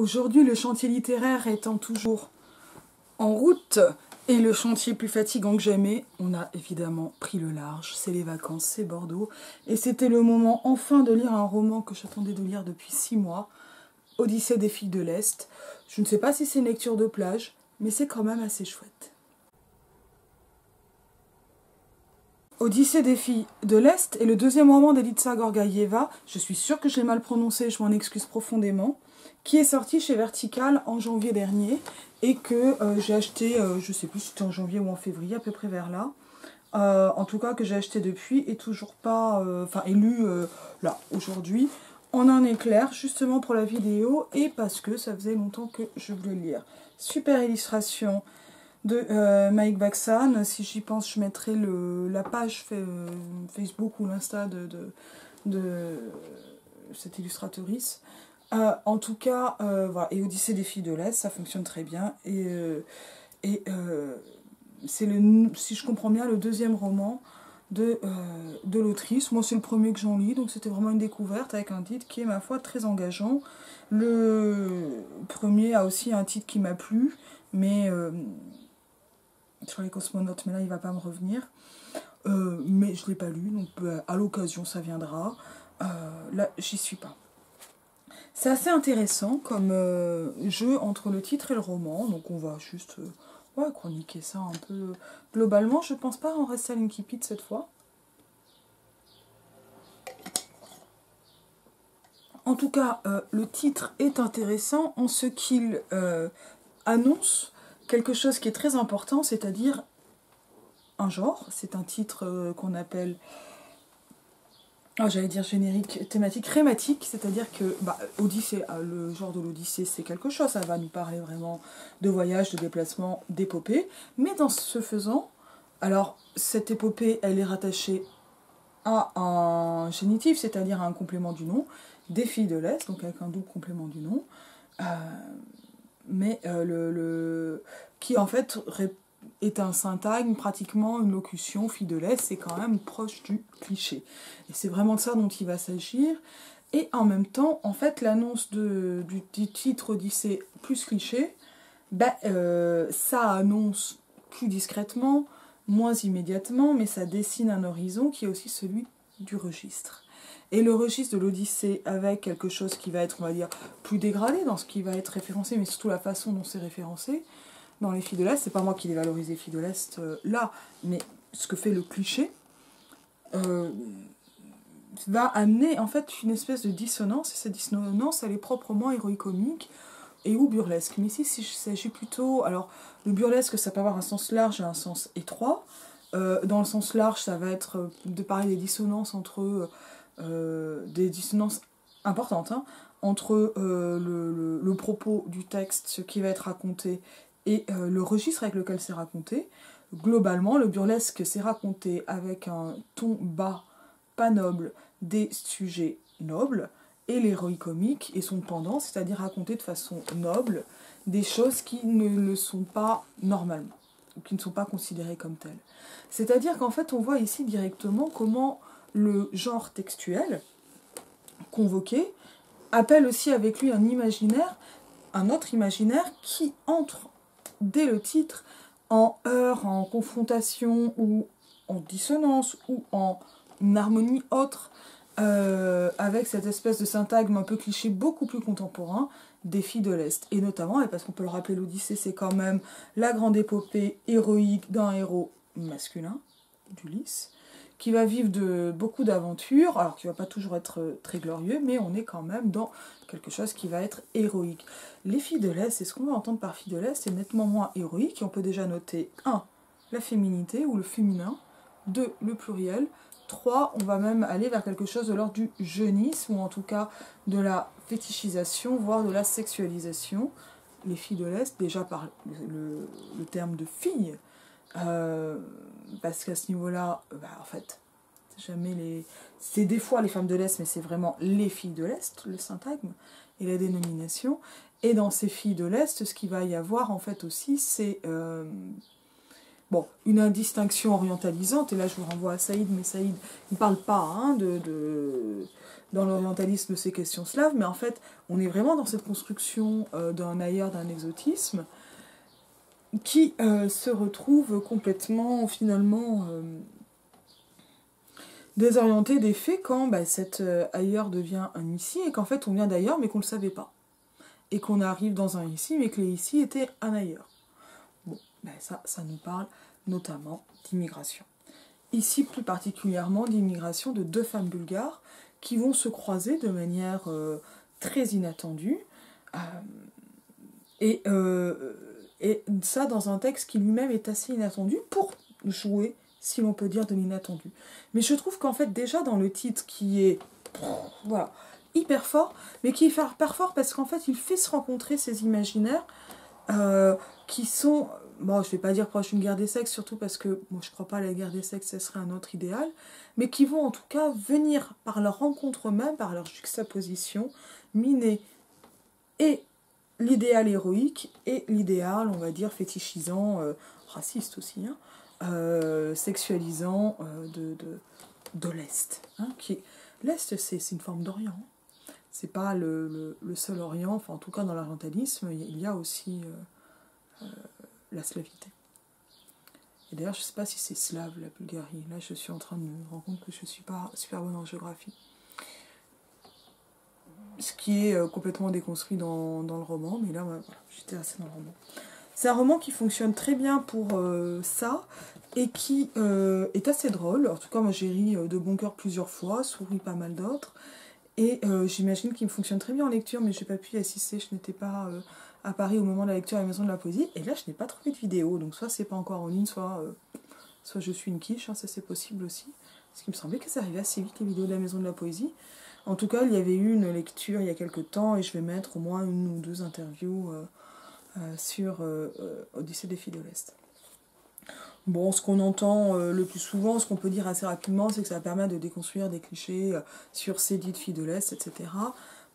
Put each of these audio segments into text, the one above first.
Aujourd'hui, le chantier littéraire étant toujours en route et le chantier plus fatigant que jamais, on a évidemment pris le large. C'est les vacances, c'est Bordeaux. Et c'était le moment enfin de lire un roman que j'attendais de lire depuis 6 mois, Odyssée des filles de l'Est. Je ne sais pas si c'est une lecture de plage, mais c'est quand même assez chouette. Odyssée des filles de l'Est est le deuxième roman d'Elitsa Gorgaïeva. Je suis sûre que je l'ai mal prononcé, je m'en excuse profondément. Qui est sorti chez Vertical en janvier dernier et que j'ai acheté, je ne sais plus si c'était en janvier ou en février, à peu près vers là. En tout cas que j'ai acheté depuis et toujours pas, et lu là, aujourd'hui, en un éclair, justement pour la vidéo et parce que ça faisait longtemps que je voulais le lire. Super illustration de Mike Baxan. Si j'y pense, je mettrai la page Facebook ou l'Insta de cette illustratrice. En tout cas, voilà. Et Odyssée des filles de l'Est, ça fonctionne très bien. C'est, si je comprends bien, le deuxième roman de l'autrice. Moi, c'est le premier que j'en lis, donc c'était vraiment une découverte avec un titre qui est, ma foi, très engageant. Le premier a aussi un titre qui m'a plu, mais sur les cosmonautes, mais là, il ne va pas me revenir. Mais je ne l'ai pas lu, donc à l'occasion, ça viendra. Là, j'y suis pas. C'est assez intéressant comme jeu entre le titre et le roman, donc on va juste chroniquer ça un peu globalement. Je pense pas en rester à l'incipit cette fois. En tout cas, le titre est intéressant en ce qu'il annonce quelque chose qui est très important, c'est-à-dire un genre. C'est un titre qu'on appelle... j'allais dire générique, thématique, thématique, c'est-à-dire que Odyssée, le genre de l'Odyssée, c'est quelque chose, ça va nous parler vraiment de voyage, de déplacement, d'épopée, mais dans ce faisant, alors cette épopée, elle est rattachée à un génitif, c'est-à-dire à un complément du nom, des filles de l'Est, donc avec un double complément du nom, qui en fait est un syntagme, pratiquement une locution, fille de l'Est, c'est quand même proche du cliché. Et c'est vraiment de ça dont il va s'agir. Et en même temps, en fait, l'annonce du titre Odyssée plus cliché, ça annonce plus discrètement, moins immédiatement, mais ça dessine un horizon qui est aussi celui du registre. Et le registre de l'Odyssée avec quelque chose qui va être, on va dire, plus dégradé dans ce qui va être référencé, mais surtout la façon dont c'est référencé, dans les filles de l'Est, c'est pas moi qui les valorise les filles de l'Est là, mais ce que fait le cliché va amener en fait une espèce de dissonance, et cette dissonance elle est proprement héroïque-comique et ou burlesque. Mais ici il s'agit plutôt, alors le burlesque ça peut avoir un sens large et un sens étroit. Dans le sens large ça va être de parler des dissonances entre des dissonances importantes entre le propos du texte, ce qui va être raconté et le registre avec lequel c'est raconté. Globalement, le burlesque c'est raconté avec un ton bas, pas noble, des sujets nobles, et l'héroïque comique et son pendant, c'est-à-dire raconter de façon noble des choses qui ne le sont pas normalement, ou qui ne sont pas considérées comme telles. C'est-à-dire qu'en fait, on voit ici directement comment le genre textuel convoqué appelle aussi avec lui un imaginaire, un autre imaginaire qui entre dès le titre en heurts, en confrontation ou en dissonance ou en harmonie autre avec cette espèce de syntagme un peu cliché beaucoup plus contemporain des filles de l'Est. Et notamment, et parce qu'on peut le rappeler, l'Odyssée c'est quand même la grande épopée héroïque d'un héros masculin, d'Ulysse, qui va vivre beaucoup d'aventures, alors qui ne va pas toujours être très glorieux, mais on est quand même dans quelque chose qui va être héroïque. Les filles de l'Est, c'est ce qu'on va entendre par filles de l'Est, c'est nettement moins héroïque, et on peut déjà noter 1. La féminité, ou le féminin, 2. Le pluriel, 3. On va même aller vers quelque chose de l'ordre du jeunisme, ou en tout cas de la fétichisation, voire de la sexualisation. Les filles de l'Est, déjà par le terme de fille, parce qu'à ce niveau-là, en fait, c'est des fois les femmes de l'Est, mais c'est vraiment les filles de l'Est, le syntagme et la dénomination. Et dans ces filles de l'Est, ce qu'il va y avoir en fait aussi, c'est bon, une indistinction orientalisante, et là je vous renvoie à Saïd, mais Saïd ne parle pas hein, dans l'orientalisme de ces questions slaves, mais en fait, on est vraiment dans cette construction d'un ailleurs, d'un exotisme, qui se retrouve complètement, finalement, désorienté des faits quand cet ailleurs devient un ici, et qu'en fait on vient d'ailleurs, mais qu'on ne le savait pas. Et qu'on arrive dans un ici, mais que les ici étaient un ailleurs. Bon, ça nous parle notamment d'immigration. Ici, plus particulièrement, d'immigration de 2 femmes bulgares qui vont se croiser de manière très inattendue. Et ça dans un texte qui lui-même est assez inattendu pour jouer, si l'on peut dire, de l'inattendu. Mais je trouve qu'en fait, déjà dans le titre qui est voilà, hyper fort, mais qui est hyper fort parce qu'en fait, il fait se rencontrer ces imaginaires qui sont, bon, je ne vais pas dire proche d'une guerre des sexes, surtout parce que moi, je ne crois pas à la guerre des sexes, ce serait un autre idéal, mais qui vont en tout cas venir par leur rencontre même, par leur juxtaposition, miner et l'idéal héroïque et l'idéal, on va dire, fétichisant, raciste aussi, hein, sexualisant de l'Est. Hein, l'Est, c'est une forme d'Orient. C'est pas le seul Orient, enfin en tout cas dans l'orientalisme, il y a aussi la slavité. Et d'ailleurs, je sais pas si c'est slave, la Bulgarie. Là, je suis en train de me rendre compte que je suis pas super bonne en géographie. Ce qui est complètement déconstruit dans le roman, mais là, voilà, j'étais assez dans le roman. C'est un roman qui fonctionne très bien pour ça, et qui est assez drôle. En tout cas, moi j'ai ri de bon cœur plusieurs fois, souri pas mal d'autres, et j'imagine qu'il me fonctionne très bien en lecture, mais j'ai pas pu y assister, je n'étais pas à Paris au moment de la lecture à la Maison de la Poésie, et là je n'ai pas trouvé de vidéo, donc soit c'est pas encore en ligne, soit je suis une quiche, hein, ça c'est possible aussi, parce qu'il me semblait que ça arrivait assez vite les vidéos de la Maison de la Poésie. En tout cas, il y avait eu une lecture il y a quelques temps, et je vais mettre au moins 1 ou 2 interviews sur Odyssée des filles de l'Est. Bon, ce qu'on entend le plus souvent, ce qu'on peut dire assez rapidement, c'est que ça permet de déconstruire des clichés sur ces dites filles de l'Est, etc.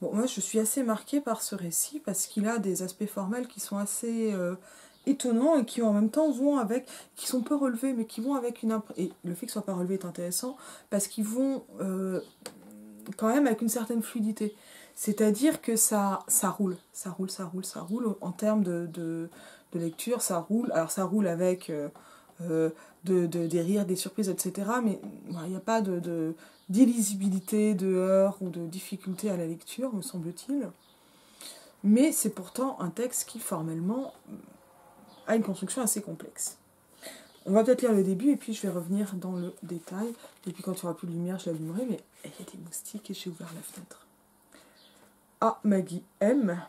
Bon, moi je suis assez marquée par ce récit, parce qu'il a des aspects formels qui sont assez étonnants, et qui en même temps vont avec, qui sont peu relevés, mais qui vont avec une... Et le fait que ce soit pas relevé est intéressant, parce qu'ils vont... quand même avec une certaine fluidité. C'est-à-dire que ça roule en termes de lecture, ça roule. Alors ça roule avec des rires, des surprises, etc. Mais il n'y a pas d'illisibilité, de heurts ou de difficulté à la lecture, me semble-t-il. Mais c'est pourtant un texte qui, formellement, a une construction assez complexe. On va peut-être lire le début et puis je vais revenir dans le détail. Et puis quand il n'y aura plus de lumière, je l'allumerai. Mais il y a des moustiques et j'ai ouvert la fenêtre. Ah, Maggie M.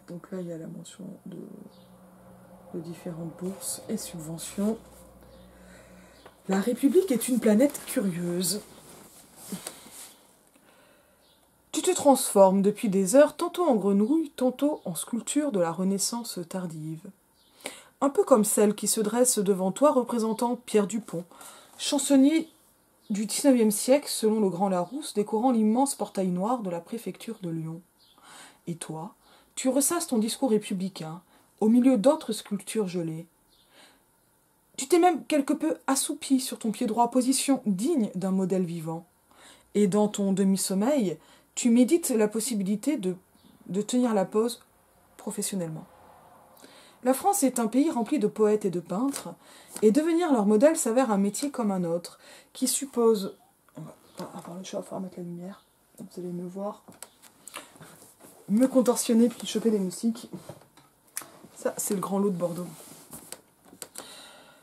Donc là, il y a la mention de différentes bourses et subventions. La République est une planète curieuse. Tu te transformes depuis des heures, tantôt en grenouille, tantôt en sculpture de la Renaissance tardive. Un peu comme celle qui se dresse devant toi représentant Pierre Dupont, chansonnier du XIXe siècle selon le Grand Larousse, décorant l'immense portail noir de la préfecture de Lyon. Et toi, tu ressasses ton discours républicain, au milieu d'autres sculptures gelées. Tu t'es même quelque peu assoupi sur ton pied droit, position digne d'un modèle vivant. Et dans ton demi-sommeil, tu médites la possibilité de tenir la pose professionnellement. La France est un pays rempli de poètes et de peintres, et devenir leur modèle s'avère un métier comme un autre, qui suppose... Je vais pouvoir mettre la lumière, vous allez me voir me contorsionner puis choper des moustiques. Ça, c'est le grand lot de Bordeaux.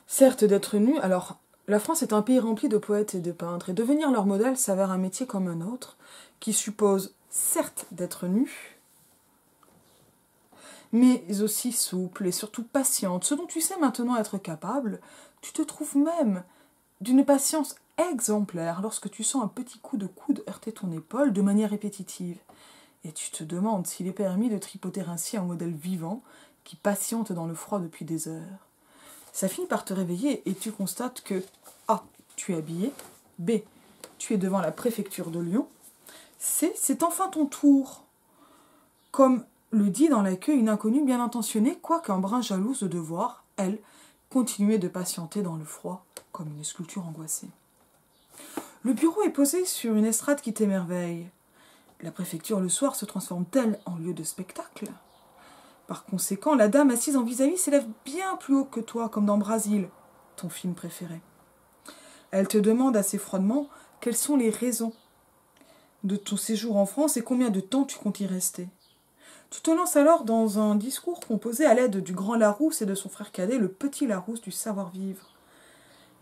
Certes, d'être nu, alors, la France est un pays rempli de poètes et de peintres, et devenir leur modèle s'avère un métier comme un autre, qui suppose, certes, d'être nu, mais aussi souple et surtout patiente, ce dont tu sais maintenant être capable. Tu te trouves même d'une patience exemplaire lorsque tu sens un petit coup de coude heurter ton épaule de manière répétitive. Et tu te demandes s'il est permis de tripoter ainsi un modèle vivant qui patiente dans le froid depuis des heures. Ça finit par te réveiller et tu constates que A. Tu es habillé, B. Tu es devant la préfecture de Lyon, C. C'est enfin ton tour. Comme le dit dans la queue une inconnue bien intentionnée, quoique un brin jalouse de devoir elle, continuait de patienter dans le froid, comme une sculpture angoissée. Le bureau est posé sur une estrade qui t'émerveille. La préfecture, le soir, se transforme-t-elle en lieu de spectacle? Par conséquent, la dame assise en vis-à-vis s'élève bien plus haut que toi, comme dans Brasil, ton film préféré. Elle te demande assez froidement quelles sont les raisons de ton séjour en France et combien de temps tu comptes y rester. Tu te lances alors dans un discours composé à l'aide du grand Larousse et de son frère cadet, le petit Larousse du savoir-vivre.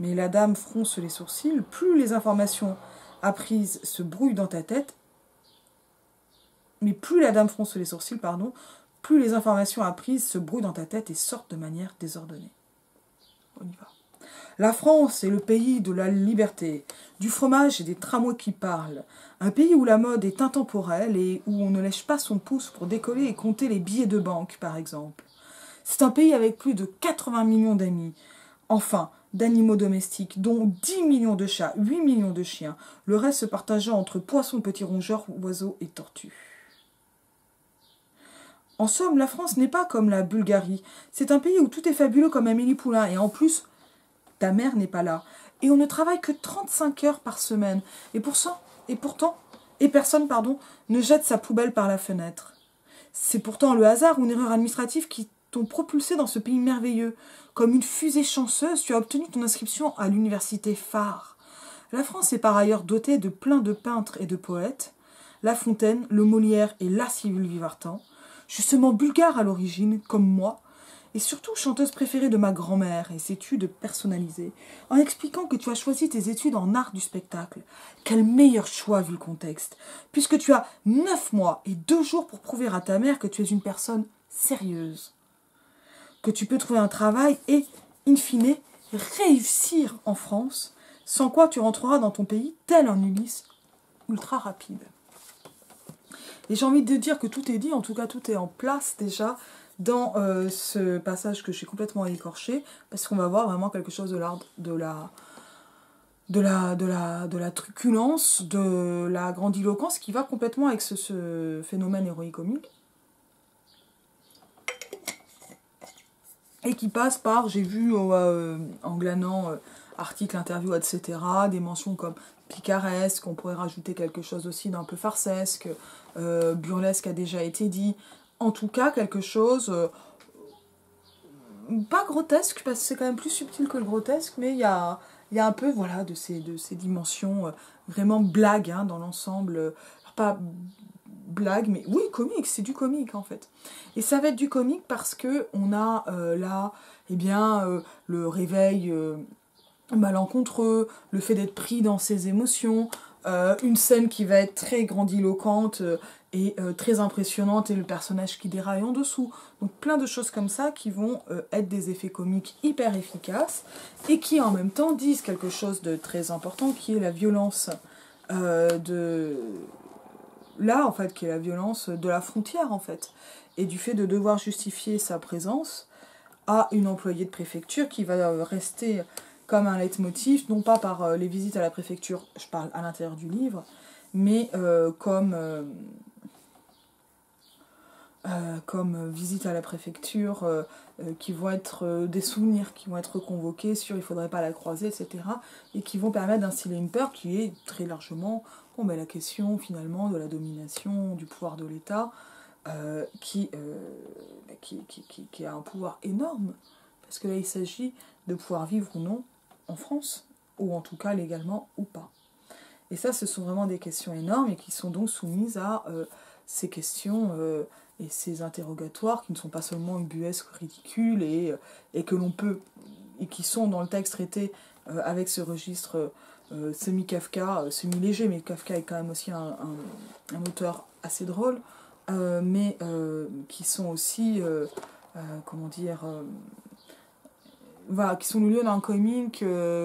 Mais la dame fronce les sourcils, plus les informations apprises se brouillent dans ta tête, plus les informations apprises se brouillent dans ta tête et sortent de manière désordonnée. On y va. La France est le pays de la liberté, du fromage et des tramways qui parlent. Un pays où la mode est intemporelle et où on ne lèche pas son pouce pour décoller et compter les billets de banque, par exemple. C'est un pays avec plus de 80 millions d'amis. Enfin, d'animaux domestiques, dont 10 millions de chats, 8 millions de chiens, le reste se partageant entre poissons, petits rongeurs, oiseaux et tortues. En somme, la France n'est pas comme la Bulgarie. C'est un pays où tout est fabuleux comme Amélie Poulain. Et en plus, ta mère n'est pas là. Et on ne travaille que 35 heures par semaine. Et personne ne jette sa poubelle par la fenêtre. C'est pourtant le hasard ou une erreur administrative qui t'ont propulsé dans ce pays merveilleux. Comme une fusée chanceuse, tu as obtenu ton inscription à l'université phare. La France est par ailleurs dotée de plein de peintres et de poètes. La Fontaine, le Molière et la Sylvie Vartan. Justement bulgare à l'origine, comme moi, et surtout chanteuse préférée de ma grand-mère et ses études personnalisées, en expliquant que tu as choisi tes études en art du spectacle. Quel meilleur choix vu le contexte, puisque tu as 9 mois et 2 jours pour prouver à ta mère que tu es une personne sérieuse, que tu peux trouver un travail et, in fine, réussir en France, sans quoi tu rentreras dans ton pays tel un Ulysse ultra rapide. Et j'ai envie de dire que tout est dit, en tout cas tout est en place déjà, dans ce passage que j'ai complètement écorché, parce qu'on va voir vraiment quelque chose de la truculence, de la grandiloquence qui va complètement avec ce phénomène héroïque-comique. Et qui passe par, j'ai vu en glanant articles, interviews, etc., des mentions comme picaresque, on pourrait rajouter quelque chose aussi d'un peu farcesque, burlesque a déjà été dit, en tout cas quelque chose pas grotesque parce que c'est quand même plus subtil que le grotesque, mais il y a un peu voilà de ces dimensions vraiment blagues dans l'ensemble, pas blague mais oui comique, c'est du comique en fait, et ça va être du comique parce que on a là le réveil malencontreux, le fait d'être pris dans ses émotions, une scène qui va être très grandiloquente et très impressionnante et le personnage qui déraille en dessous. Donc plein de choses comme ça qui vont être des effets comiques hyper efficaces et qui en même temps disent quelque chose de très important qui est la violence qui est la violence de la frontière en fait, et du fait de devoir justifier sa présence à une employée de préfecture qui va rester comme un leitmotiv, non pas par les visites à la préfecture, je parle à l'intérieur du livre, mais comme visite à la préfecture, qui vont être des souvenirs qui vont être convoqués sur il faudrait pas la croiser, etc. Et qui vont permettre d'instiller une peur qui est très largement la question finalement de la domination, du pouvoir de l'État, qui a un pouvoir énorme, parce que là il s'agit de pouvoir vivre ou non en France, ou en tout cas légalement ou pas. Et ça, ce sont vraiment des questions énormes et qui sont donc soumises à ces questions et ces interrogatoires qui ne sont pas seulement ubuesques, ridicules et que l'on peut, et qui sont dans le texte traités avec ce registre semi-Kafka, semi-léger, mais Kafka est quand même aussi un auteur assez drôle, mais qui sont aussi, qui sont le lieu d'un comique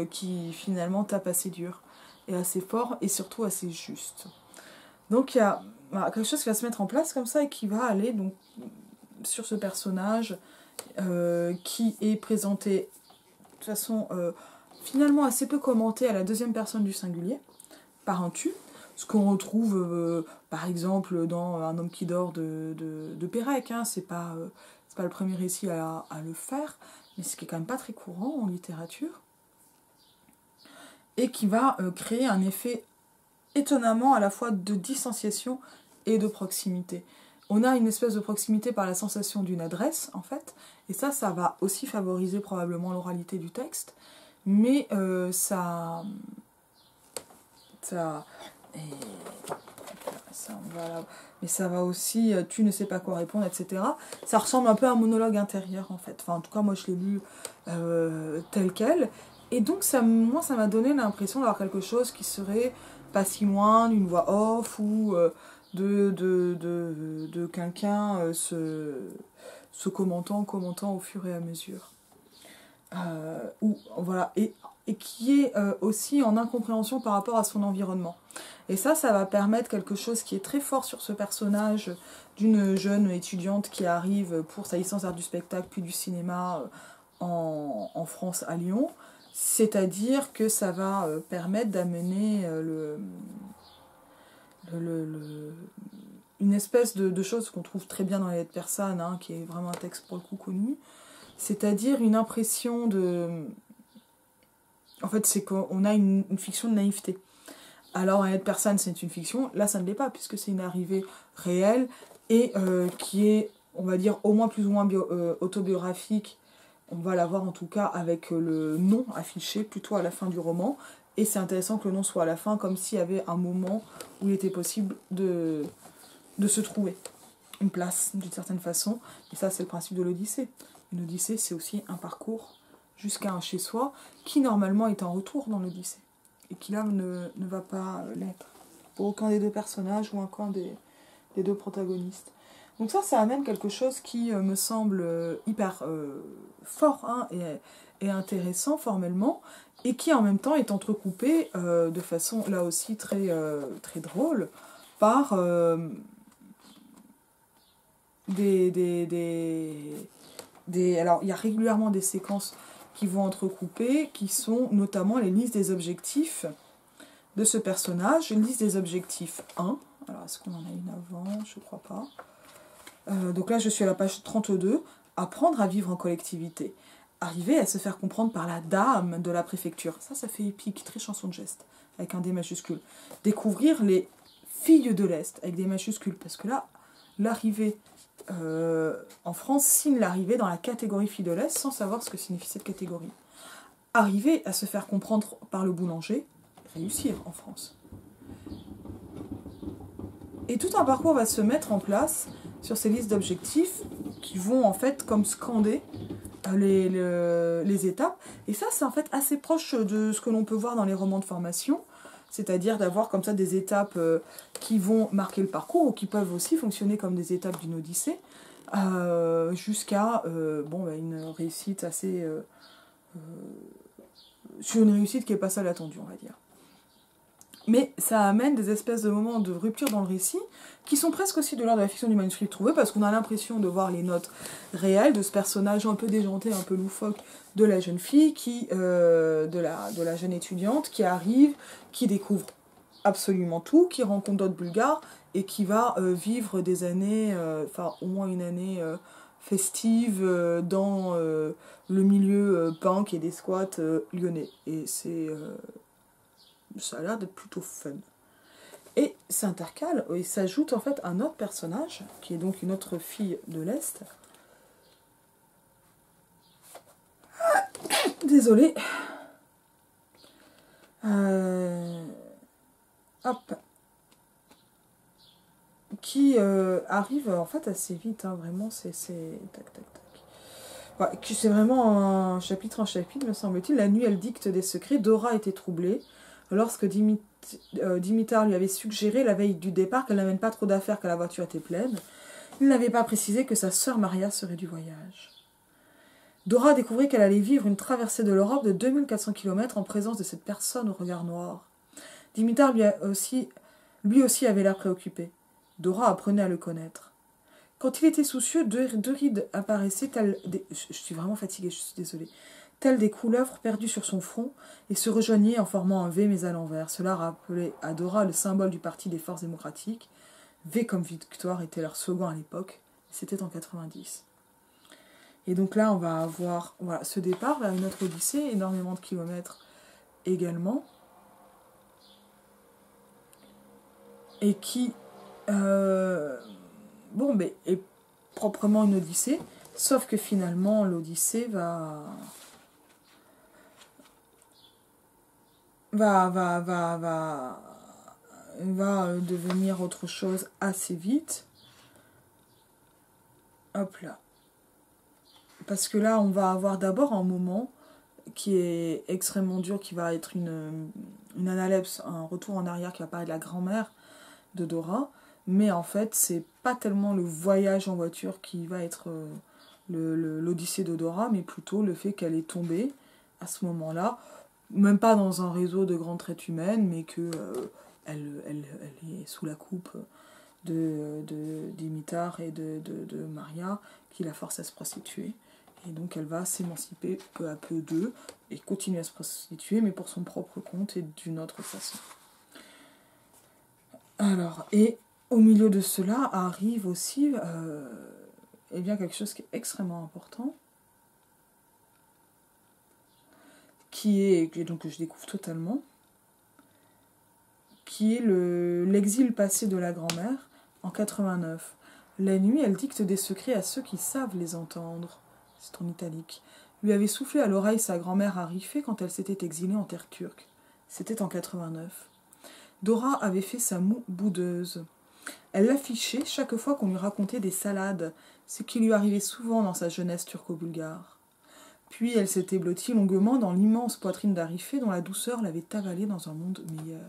qui finalement tape assez dur et assez fort et surtout assez juste. Donc il y a quelque chose qui va se mettre en place comme ça et qui va aller donc sur ce personnage qui est présenté de façon finalement assez peu commentée à la deuxième personne du singulier par un tu, ce qu'on retrouve par exemple dans Un homme qui dort de Pérec, c'est pas le premier récit à le faire, mais ce qui est quand même pas très courant en littérature, et qui va créer un effet étonnamment à la fois de distanciation et de proximité. On a une espèce de proximité par la sensation d'une adresse, en fait, et ça va aussi favoriser probablement l'oralité du texte, mais voilà. Mais ça va aussi, tu ne sais pas quoi répondre, etc. Ça ressemble un peu à un monologue intérieur, en fait. Enfin, en tout cas, moi, je l'ai lu tel quel. Et donc, moi, ça m'a donné l'impression d'avoir quelque chose qui serait pas si loin d'une voix off ou de quelqu'un se commentant au fur et à mesure. Voilà, et qui est aussi en incompréhension par rapport à son environnement. Et ça va permettre quelque chose qui est très fort sur ce personnage d'une jeune étudiante qui arrive pour sa licence d'art du spectacle puis du cinéma en France à Lyon. C'est-à-dire que ça va permettre d'amener une espèce de chose qu'on trouve très bien dans les lettres persanes, hein, qui est vraiment un texte pour le coup connu, c'est-à-dire une impression de... En fait, c'est qu'on a une fiction de naïveté. Alors, un lettre persane, c'est une fiction. Là, ça ne l'est pas, puisque c'est une arrivée réelle et qui est, on va dire, au moins plus ou moins autobiographique. On va la voir en tout cas avec le nom affiché plutôt à la fin du roman. Et c'est intéressant que le nom soit à la fin, comme s'il y avait un moment où il était possible de se trouver une place d'une certaine façon. Et ça, c'est le principe de l'Odyssée. Une Odyssée, c'est aussi un parcours jusqu'à un chez-soi qui normalement est en retour dans l'Odyssée. Et qui là ne va pas l'être. Pour aucun des deux personnages ou aucun des deux protagonistes. Donc ça amène quelque chose qui me semble hyper fort, hein, et intéressant formellement, et qui en même temps est entrecoupé de façon là aussi très, très drôle par alors il y a régulièrement des séquences qui vont entrecouper, qui sont notamment les listes des objectifs de ce personnage. Une liste des objectifs 1. Alors est-ce qu'on en a une avant? Je crois pas. Donc là je suis à la page 32. Apprendre à vivre en collectivité. Arriver à se faire comprendre par la dame de la préfecture. Ça fait épique, très chanson de geste, avec un D majuscule. Découvrir les filles de l'Est, avec des majuscules, parce que là, l'arrivée en France signe l'arrivée dans la catégorie filles de l'Est, sans savoir ce que signifie cette catégorie. Arriver à se faire comprendre par le boulanger, réussir en France. Et tout un parcours va se mettre en place sur ces listes d'objectifs qui vont en fait comme scander les étapes. Et ça, c'est en fait assez proche de ce que l'on peut voir dans les romans de formation, c'est-à-dire d'avoir comme ça des étapes qui vont marquer le parcours ou qui peuvent aussi fonctionner comme des étapes d'une odyssée, jusqu'à une réussite assez... sur une réussite qui n'est pas ça l'attendue, on va dire. Mais ça amène des espèces de moments de rupture dans le récit qui sont presque aussi de l'ordre de la fiction du manuscrit trouvé, parce qu'on a l'impression de voir les notes réelles de ce personnage un peu déjanté, un peu loufoque de la jeune fille, de la jeune étudiante qui arrive, qui découvre absolument tout, qui rencontre d'autres Bulgares et qui va vivre des années, au moins une année festive dans le milieu punk et des squats lyonnais. Et ça a l'air d'être plutôt fun. Et s'intercale et s'ajoute en fait un autre personnage, qui est donc une autre fille de l'Est. Désolée. Qui arrive en fait assez vite, hein, vraiment, c'est... Tac, tac, tac. Ouais, c'est vraiment un chapitre, me semble-t-il. La nuit, elle dicte des secrets. Dora était troublée. Lorsque Dimitar lui avait suggéré la veille du départ qu'elle n'amène pas trop d'affaires, que la voiture était pleine, il n'avait pas précisé que sa sœur Maria serait du voyage. Dora découvrit qu'elle allait vivre une traversée de l'Europe de 2400 km en présence de cette personne au regard noir. Dimitar lui aussi avait l'air préoccupé. Dora apprenait à le connaître. Quand il était soucieux, deux rides apparaissaient telles des... Je suis vraiment fatiguée, je suis désolée. Telles des couleuvres perdues sur son front, et se rejoignaient en formant un V mais à l'envers. Cela rappelait à Dora le symbole du Parti des Forces démocratiques. V comme victoire était leur slogan à l'époque, c'était en 90. Et donc là, on va avoir voilà, ce départ vers une autre Odyssée, énormément de kilomètres également, et qui bon, mais est proprement une Odyssée, sauf que finalement l'Odyssée va devenir autre chose assez vite. Hop là. Parce que là, on va avoir d'abord un moment qui est extrêmement dur, qui va être une analepse, un retour en arrière qui va parler de la grand-mère de Dora. Mais en fait, c'est pas tellement le voyage en voiture qui va être l'Odyssée de Dora, mais plutôt le fait qu'elle est tombée à ce moment-là, même pas dans un réseau de grandes traites humaines, mais que elle est sous la coupe de Dimitar et de Maria, qui la force à se prostituer. Et donc elle va s'émanciper peu à peu d'eux et continuer à se prostituer, mais pour son propre compte et d'une autre façon. Alors, et au milieu de cela arrive aussi eh bien quelque chose qui est extrêmement important, et donc que je découvre totalement, qui est l'exil passé de la grand-mère en 89. La nuit, elle dicte des secrets à ceux qui savent les entendre. C'est en italique. Lui avait soufflé à l'oreille sa grand-mère à Riffé quand elle s'était exilée en terre turque. C'était en 89. Dora avait fait sa moue boudeuse. Elle l'affichait chaque fois qu'on lui racontait des salades, ce qui lui arrivait souvent dans sa jeunesse turco-bulgare. Puis elle s'était blottie longuement dans l'immense poitrine d'Arifé dont la douceur l'avait avalée dans un monde meilleur.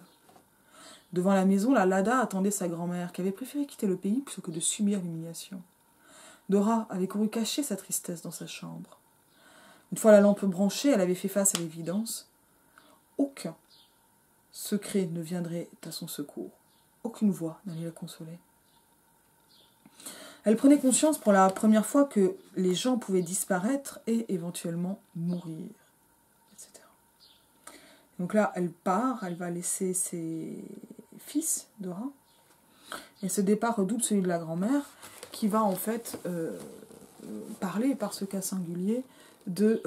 Devant la maison, la Lada attendait sa grand-mère, qui avait préféré quitter le pays plutôt que de subir l'humiliation. Dora avait couru cacher sa tristesse dans sa chambre. Une fois la lampe branchée, elle avait fait face à l'évidence. Aucun secret ne viendrait à son secours. Aucune voix n'allait la consoler. Elle prenait conscience pour la première fois que les gens pouvaient disparaître et éventuellement mourir, etc. Donc là, elle part, elle va laisser ses fils, Dora, et ce départ redouble celui de la grand-mère, qui va en fait parler par ce cas singulier de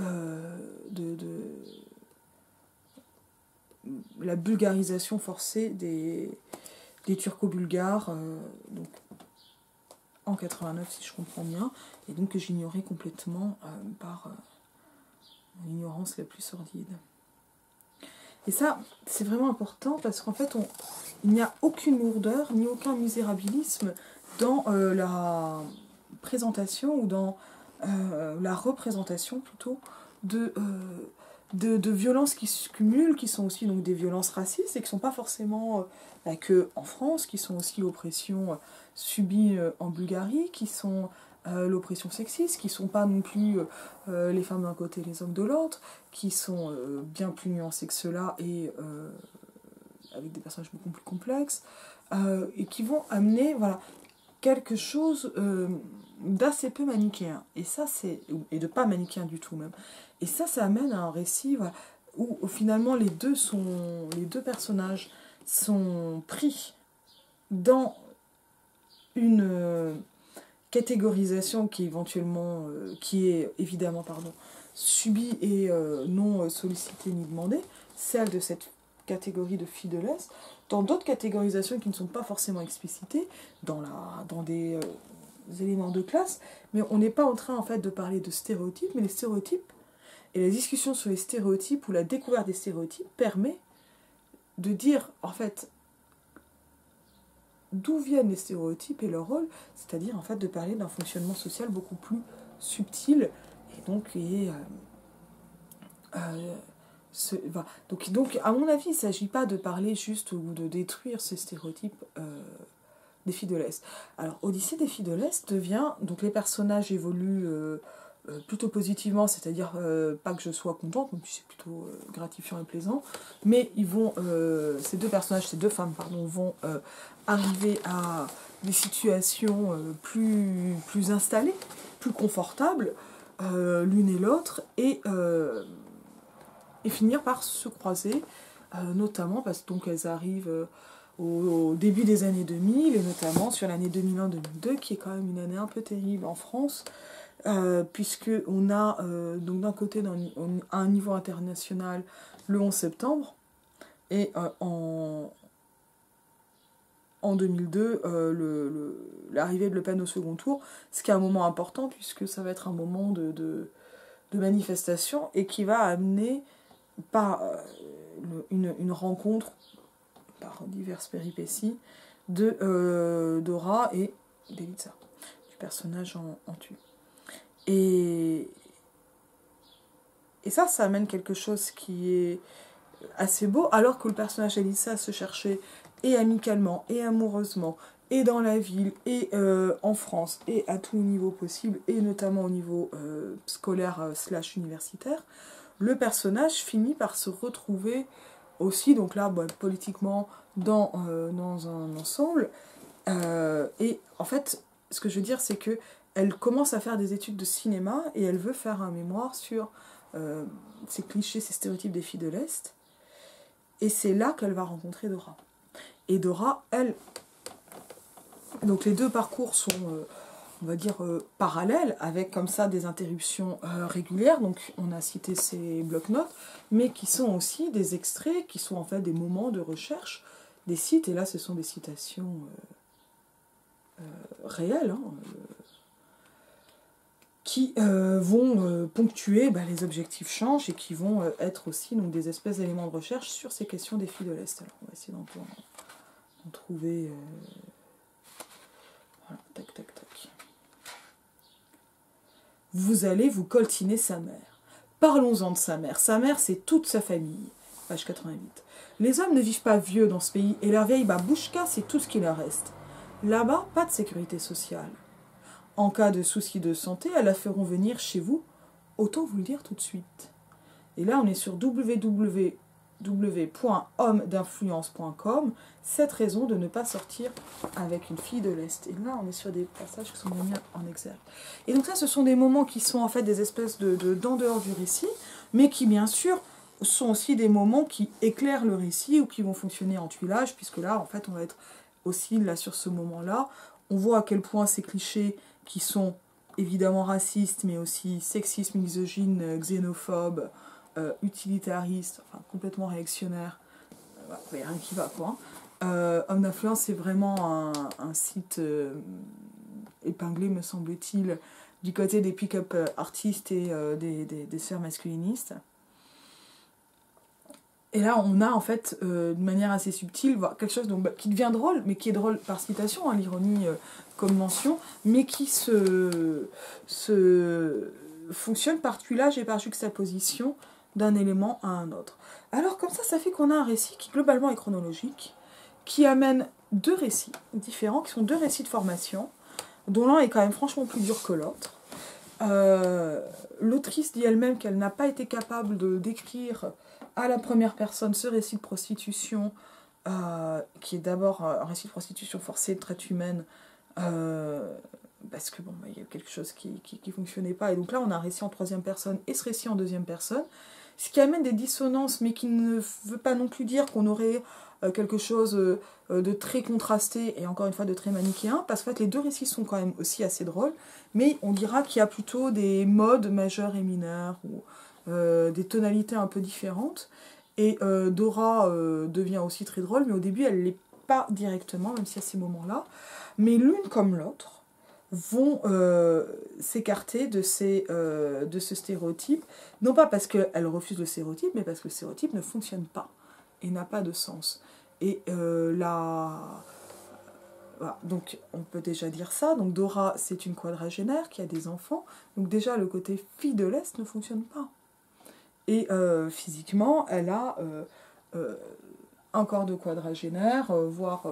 la bulgarisation forcée des turco-bulgares, donc en 89 si je comprends bien, et donc que j'ignorais complètement par l'ignorance la plus sordide. Et ça, c'est vraiment important parce qu'en fait, il n'y a aucune lourdeur ni aucun misérabilisme dans la présentation ou dans la représentation plutôt de violences qui se cumulent, qui sont aussi donc des violences racistes et qui ne sont pas forcément que en France, qui sont aussi l'oppression subie en Bulgarie, qui sont l'oppression sexiste, qui ne sont pas non plus les femmes d'un côté et les hommes de l'autre, qui sont bien plus nuancées que cela et avec des personnages beaucoup plus complexes, et qui vont amener voilà, quelque chose d'assez peu manichéen. Et ça, et de pas manichéen du tout même. Et ça amène à un récit voilà, où finalement les deux personnages sont pris dans une catégorisation qui est évidemment subie et non sollicitée ni demandée, celle de cette catégorie de filles de l'Est, dans d'autres catégorisations qui ne sont pas forcément explicitées, dans des éléments de classe, mais on n'est pas en train en fait de parler de stéréotypes, mais les stéréotypes et la discussion sur les stéréotypes ou la découverte des stéréotypes permet de dire en fait d'où viennent les stéréotypes et leur rôle, c'est-à-dire en fait de parler d'un fonctionnement social beaucoup plus subtil et donc donc à mon avis il ne s'agit pas de parler juste ou de détruire ces stéréotypes des filles de l'Est. Alors Odyssée des filles de l'Est devient, donc les personnages évoluent plutôt positivement, c'est-à-dire pas que je sois contente, donc c'est plutôt gratifiant et plaisant, mais ces deux femmes vont arriver à des situations plus installées, plus confortables, l'une et l'autre, et finir par se croiser, notamment parce qu'elles arrivent au début des années 2000, et notamment sur l'année 2001-2002, qui est quand même une année un peu terrible en France, puisque on a donc d'un côté, à un niveau international, le 11 septembre, et en 2002, l'arrivée de Le Pen au second tour, ce qui est un moment important, puisque ça va être un moment de manifestation, et qui va amener par une rencontre, par diverses péripéties, de Dora et d'Elitsa, du personnage en tu. Et ça amène quelque chose qui est assez beau, alors que le personnage d'Elitsa se cherchait et amicalement, et amoureusement, et dans la ville, et en France, et à tous les niveaux possibles, et notamment au niveau scolaire / universitaire, le personnage finit par se retrouver aussi, donc là, politiquement, dans un ensemble. Et en fait, ce que je veux dire, c'est que elle commence à faire des études de cinéma, et elle veut faire un mémoire sur ces clichés, ces stéréotypes des filles de l'Est. Et c'est là qu'elle va rencontrer Dora. Et Dora, elle... Donc les deux parcours sont, on va dire, parallèles, avec comme ça des interruptions régulières. Donc on a cité ces blocs-notes, mais qui sont aussi des extraits, qui sont en fait des moments de recherche, des sites. Et là, ce sont des citations réelles, hein, qui vont ponctuer les objectifs changes, et qui vont être aussi donc, des espèces d'éléments de recherche sur ces questions des filles de l'Est. Alors on va essayer d'en trouver... Voilà, tac, tac, tac. Vous allez vous coltiner sa mère. Parlons-en de sa mère. Sa mère, c'est toute sa famille. Page 88. Les hommes ne vivent pas vieux dans ce pays, et leur vieille babouchka, c'est tout ce qui leur reste. Là-bas, pas de sécurité sociale. En cas de soucis de santé, elles la feront venir chez vous. Autant vous le dire tout de suite. Et là, on est sur www.homme-d'influence.com. 7 raisons de ne pas sortir avec une fille de l'Est. Et là, on est sur des passages qui sont mis en exergue. Et donc ça, ce sont des moments qui sont en fait des espèces d'en dehors du récit, mais qui, bien sûr, sont aussi des moments qui éclairent le récit, ou qui vont fonctionner en tuilage, puisque là, en fait, on va être aussi là sur ce moment-là. On voit à quel point ces clichés, qui sont évidemment racistes, mais aussi sexistes, misogynes, xénophobes, utilitaristes, enfin complètement réactionnaires, il n'y a rien qui va, quoi. Homme d'influence, c'est vraiment un site épinglé, me semble-t-il, du côté des pick-up artistes et des sphères masculinistes. Et là, on a en fait, de manière assez subtile, quelque chose qui devient drôle, mais qui est drôle par citation, hein, l'ironie comme mention, mais qui fonctionne par tuilage et par juxtaposition d'un élément à un autre. Alors comme ça fait qu'on a un récit qui globalement est chronologique, qui amène deux récits différents, qui sont deux récits de formation, dont l'un est quand même franchement plus dur que l'autre. L'autrice dit elle-même qu'elle n'a pas été capable de décrire à la première personne ce récit de prostitution, qui est d'abord un récit de prostitution forcée de traite humaine, parce que il y a quelque chose qui fonctionnait pas, et donc là on a un récit en troisième personne et ce récit en deuxième personne, ce qui amène des dissonances, mais qui ne veut pas non plus dire qu'on aurait quelque chose de très contrasté, et encore une fois de très manichéen, parce qu'en fait les deux récits sont quand même aussi assez drôles, mais on dira qu'il y a plutôt des modes majeurs et mineurs, ou des tonalités un peu différentes, et Dora devient aussi très drôle, mais au début elle ne l'est pas directement, même si à ces moments-là, mais l'une comme l'autre vont s'écarter de ce stéréotype, non pas parce qu'elles refusent le stéréotype, mais parce que le stéréotype ne fonctionne pas et n'a pas de sens. Et voilà. Donc on peut déjà dire ça. Donc Dora, c'est une quadragénaire qui a des enfants, donc déjà le côté fille de l'Est ne fonctionne pas. Et physiquement, elle a un corps de quadragénaire, voire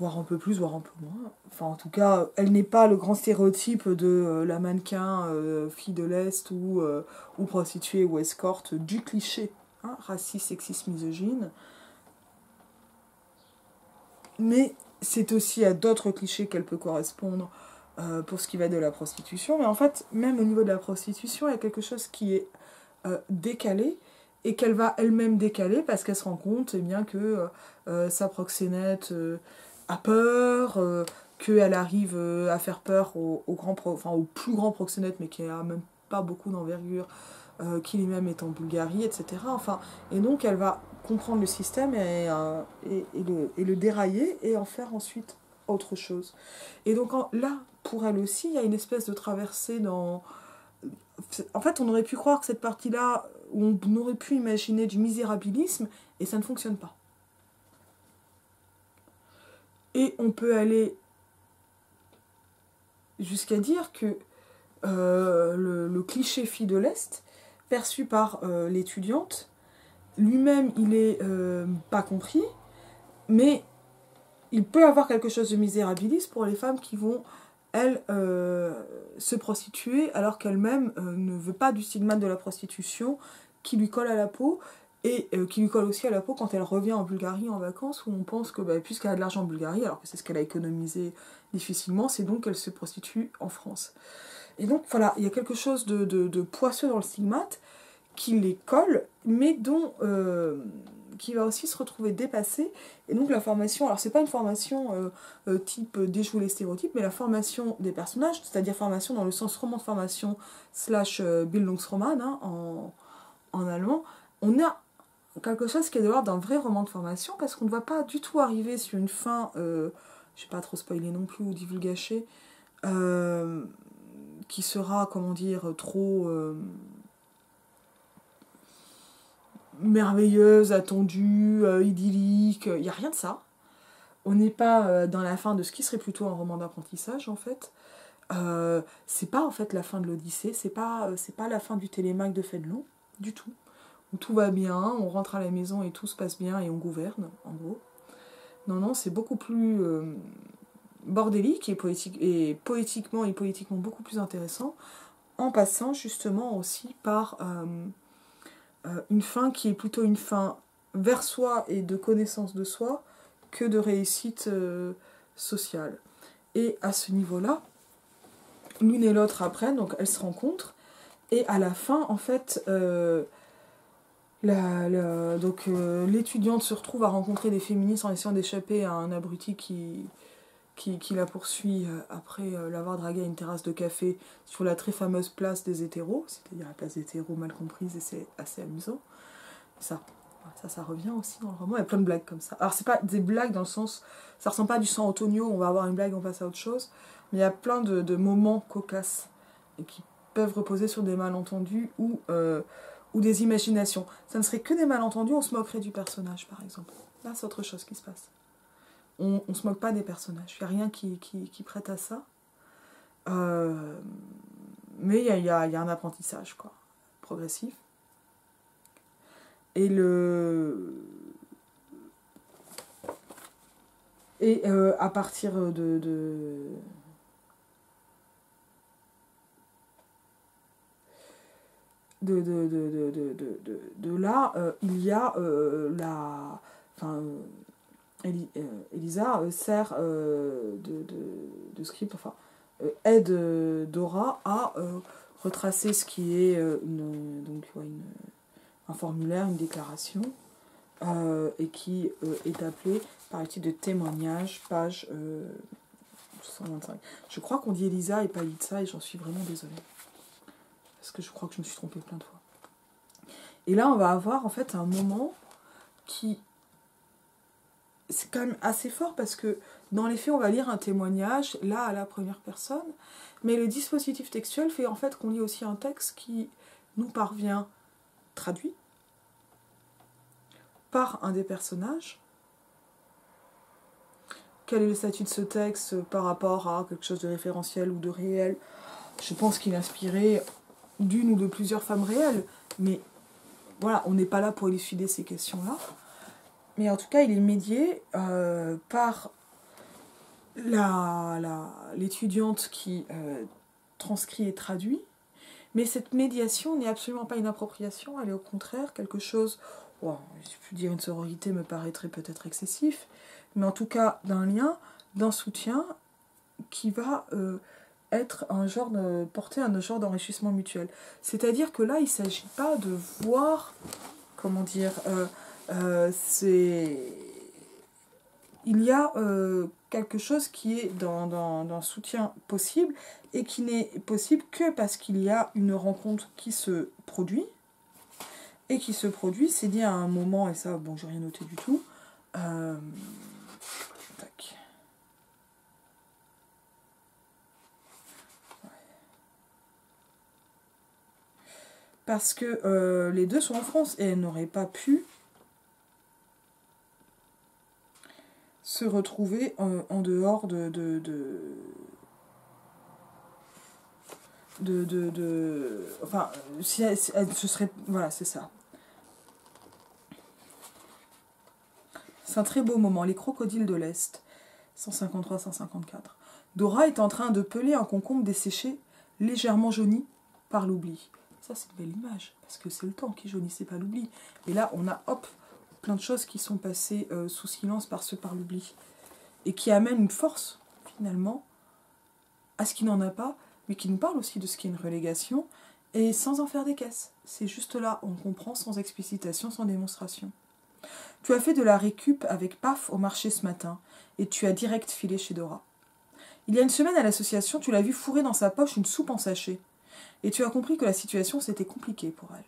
un peu plus, voire un peu moins. Enfin, en tout cas, elle n'est pas le grand stéréotype de la mannequin fille de l'Est, ou prostituée ou escorte, du cliché, hein, raciste, sexiste, misogyne. Mais c'est aussi à d'autres clichés qu'elle peut correspondre pour ce qui va être de la prostitution. Mais en fait, même au niveau de la prostitution, il y a quelque chose qui est décalé, et qu'elle va elle-même décaler parce qu'elle se rend compte eh bien, que sa proxénète a peur, qu'elle arrive à faire peur au plus grand proxénète, mais qui n'a même pas beaucoup d'envergure, qui lui-même est en Bulgarie, etc. Enfin, et donc elle va comprendre le système et le dérailler et en faire ensuite autre chose. Et donc là, pour elle aussi, il y a une espèce de traversée dans... En fait, on aurait pu croire que cette partie-là, on aurait pu imaginer du misérabilisme, et ça ne fonctionne pas. Et on peut aller jusqu'à dire que le cliché fille de l'Est, perçu par l'étudiante, lui-même, il est pas compris, mais il peut avoir quelque chose de misérabiliste pour les femmes qui vont, elles, se prostituer alors qu'elle-même ne veut pas du stigmate de la prostitution qui lui colle à la peau et qui lui colle aussi à la peau quand elle revient en Bulgarie en vacances, où on pense que puisqu'elle a de l'argent en Bulgarie, alors que c'est ce qu'elle a économisé difficilement, c'est donc qu'elle se prostitue en France. Et donc voilà, il y a quelque chose de poisseux dans le stigmate qui les colle, mais dont qui va aussi se retrouver dépassée. Et donc la formation, alors c'est pas une formation type déjouer les stéréotypes, mais la formation des personnages, c'est-à-dire formation dans le sens roman de formation slash Bildungsroman hein, en allemand, on a quelque chose qui est de l'ordre d'un vrai roman de formation, parce qu'on ne va pas du tout arriver sur une fin, je ne vais pas trop spoiler non plus ou divulgacher, qui sera, comment dire, trop merveilleuse, attendue, idyllique, il n'y a rien de ça. On n'est pas dans la fin de ce qui serait plutôt un roman d'apprentissage, en fait. C'est pas, en fait, la fin de l'Odyssée, c'est pas la fin du Télémaque de Fénelon, du tout. Où tout va bien, on rentre à la maison et tout se passe bien et on gouverne, en gros. Non, non, c'est beaucoup plus bordélique et poétiquement beaucoup plus intéressant, en passant justement aussi par une fin qui est plutôt une fin vers soi et de connaissance de soi que de réussite sociale. Et à ce niveau-là, l'une et l'autre apprennent, donc elles se rencontrent, et à la fin, en fait, l'étudiante se retrouve à rencontrer des féministes en essayant d'échapper à un abruti qui la poursuit après l'avoir dragué à une terrasse de café sur la très fameuse place des hétéros, c'est-à-dire la place des hétéros mal comprise, et c'est assez amusant. Ça revient aussi dans le roman, il y a plein de blagues comme ça. Alors c'est pas des blagues dans le sens, ça ressemble pas à du sang Antonio, on va avoir une blague, on passe à autre chose, mais il y a plein de moments cocasses et qui peuvent reposer sur des malentendus ou des imaginations. Ça ne serait que des malentendus, on se moquerait du personnage par exemple. Là c'est autre chose qui se passe. On ne se moque pas des personnages, il n'y a rien qui prête à ça. Mais il y a un apprentissage quoi, progressif. Et à partir de là, il y a Elisa sert de script, enfin aide Dora à retracer ce qui est un formulaire, une déclaration, et qui est appelé par le titre de témoignage, page 125. Je crois qu'on dit Elisa et pas Elisa, et j'en suis vraiment désolée. Parce que je crois que je me suis trompée plein de fois. Et là, on va avoir en fait un moment qui... C'est quand même assez fort parce que dans les faits, on va lire un témoignage, là, à la première personne, mais le dispositif textuel fait en fait qu'on lit aussi un texte qui nous parvient traduit par un des personnages. Quel est le statut de ce texte par rapport à quelque chose de référentiel ou de réel? Je pense qu'il est inspiré d'une ou de plusieurs femmes réelles, mais voilà, on n'est pas là pour élucider ces questions-là. Mais en tout cas, il est médié par l'étudiante qui transcrit et traduit. Mais cette médiation n'est absolument pas une appropriation, elle est au contraire quelque chose, je peux dire une sororité me paraîtrait peut-être excessif, mais en tout cas d'un lien, d'un soutien qui va être porter un genre d'enrichissement mutuel. C'est-à-dire que là, il ne s'agit pas de voir comment dire, c'est... Il y a quelque chose qui est dans soutien possible et qui n'est possible que parce qu'il y a une rencontre qui se produit. Et qui se produit, c'est dit à un moment, et ça, bon, j'ai rien noté du tout. Tac. Parce que les deux sont en France et elles n'auraient pas pu se retrouver en dehors enfin, si elle se serait... Voilà, c'est ça. C'est un très beau moment. Les crocodiles de l'Est, 153-154. Dora est en train de peler un concombre desséché, légèrement jauni par l'oubli. Ça, c'est une belle image, parce que c'est le temps qui jaunissait pas l'oubli. Et là, on a, hop, plein de choses qui sont passées sous silence par l'oubli. Et qui amènent une force, finalement, à ce qui n'en a pas, mais qui nous parle aussi de ce qui est une relégation, et sans en faire des caisses. C'est juste là, on comprend sans explicitation, sans démonstration. Tu as fait de la récup avec Paf au marché ce matin, et tu as direct filé chez Dora. Il y a une semaine à l'association, tu l'as vu fourrer dans sa poche une soupe en sachet, et tu as compris que la situation s'était compliquée pour elle.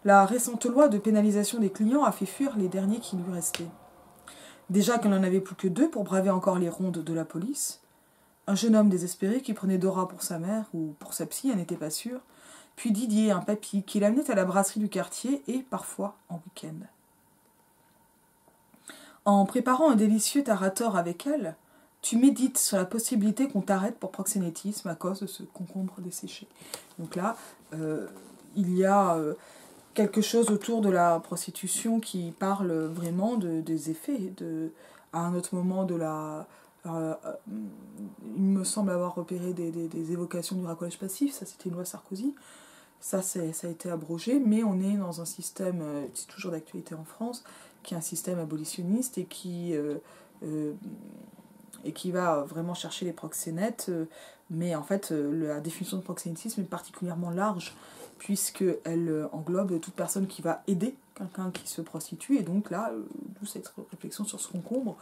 La récente loi de pénalisation des clients a fait fuir les derniers qui lui restaient. Déjà qu'elle n'en avait plus que 2 pour braver encore les rondes de la police. Un jeune homme désespéré qui prenait Dora pour sa mère, ou pour sa psy, elle n'était pas sûre, puis Didier, un papy, qui l'amenait à la brasserie du quartier et parfois en week-end. En préparant un délicieux tarator avec elle, tu médites sur la possibilité qu'on t'arrête pour proxénétisme à cause de ce concombre desséché. Donc là, il y a quelque chose autour de la prostitution qui parle vraiment des effets. À un autre moment de la... il me semble avoir repéré des évocations du racolage passif, ça c'était une loi Sarkozy. Ça a été abrogé, mais on est dans un système, c'est toujours d'actualité en France, qui est un système abolitionniste et qui va vraiment chercher les proxénètes, mais en fait la définition de proxénétisme est particulièrement large, puisqu'elle englobe toute personne qui va aider quelqu'un qui se prostitue, et donc là, d'où cette réflexion sur ce concombre,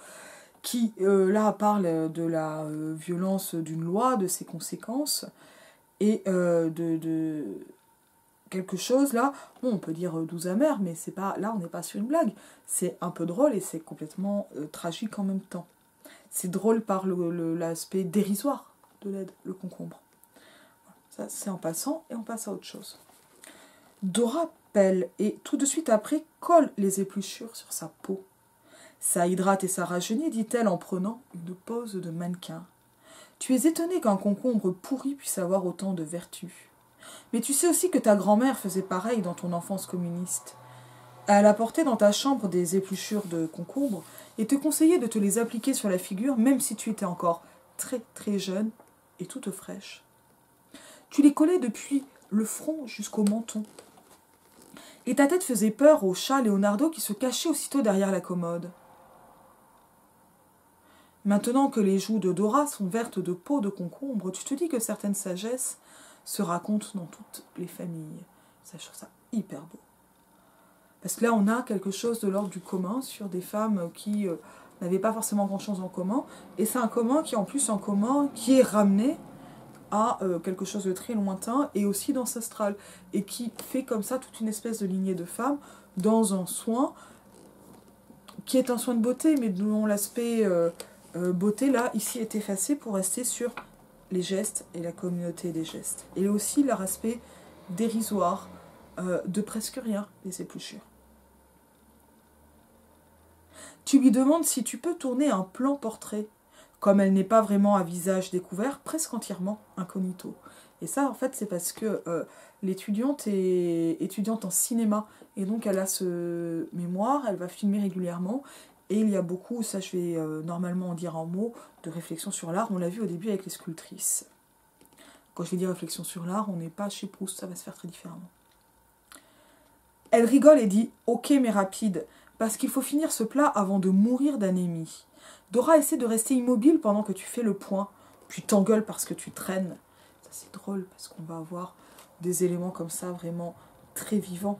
qui là parle de la violence d'une loi, de ses conséquences, et de quelque chose là, bon, on peut dire doux amer, mais c'est pas, là on n'est pas sur une blague, c'est un peu drôle et c'est complètement tragique en même temps. C'est drôle par l'aspect dérisoire de l'aide, le concombre. Ça c'est en passant, et on passe à autre chose. Dora pèle et tout de suite après colle les épluchures sur sa peau. Ça hydrate et ça rajeunit, dit-elle en prenant une pose de mannequin. Tu es étonné qu'un concombre pourri puisse avoir autant de vertus. Mais tu sais aussi que ta grand-mère faisait pareil dans ton enfance communiste. Elle apportait dans ta chambre des épluchures de concombre et te conseillait de te les appliquer sur la figure même si tu étais encore très très jeune et toute fraîche. Tu les collais depuis le front jusqu'au menton. Et ta tête faisait peur au chat Leonardo qui se cachait aussitôt derrière la commode. Maintenant que les joues de Dora sont vertes de peau de concombre, tu te dis que certaines sagesses se racontent dans toutes les familles. Ça, je trouve ça hyper beau. Parce que là, on a quelque chose de l'ordre du commun sur des femmes qui n'avaient pas forcément grand-chose en commun. Et c'est un commun qui, en plus, un commun qui est ramené à quelque chose de très lointain et aussi d'ancestral. Et qui fait comme ça toute une espèce de lignée de femmes dans un soin qui est un soin de beauté, mais dont l'aspect beauté, là, ici, est effacé pour rester sur les gestes et la communauté des gestes. Et aussi leur aspect dérisoire de presque rien, les épluchures. Tu lui demandes si tu peux tourner un plan portrait, comme elle n'est pas vraiment à visage découvert, presque entièrement incognito. Et ça, en fait, c'est parce que l'étudiante est étudiante en cinéma, et donc elle a ce mémoire, elle va filmer régulièrement, et il y a beaucoup, ça je vais normalement en dire un mot, de réflexion sur l'art. On l'a vu au début avec les sculptrices. Quand je vais dire réflexion sur l'art, on n'est pas chez Proust, ça va se faire très différemment. Elle rigole et dit « Ok, mais rapide, parce qu'il faut finir ce plat avant de mourir d'anémie. » Dora essaie de rester immobile pendant que tu fais le point, puis t'engueule parce que tu traînes. Ça c'est drôle, parce qu'on va avoir des éléments comme ça, vraiment très vivants.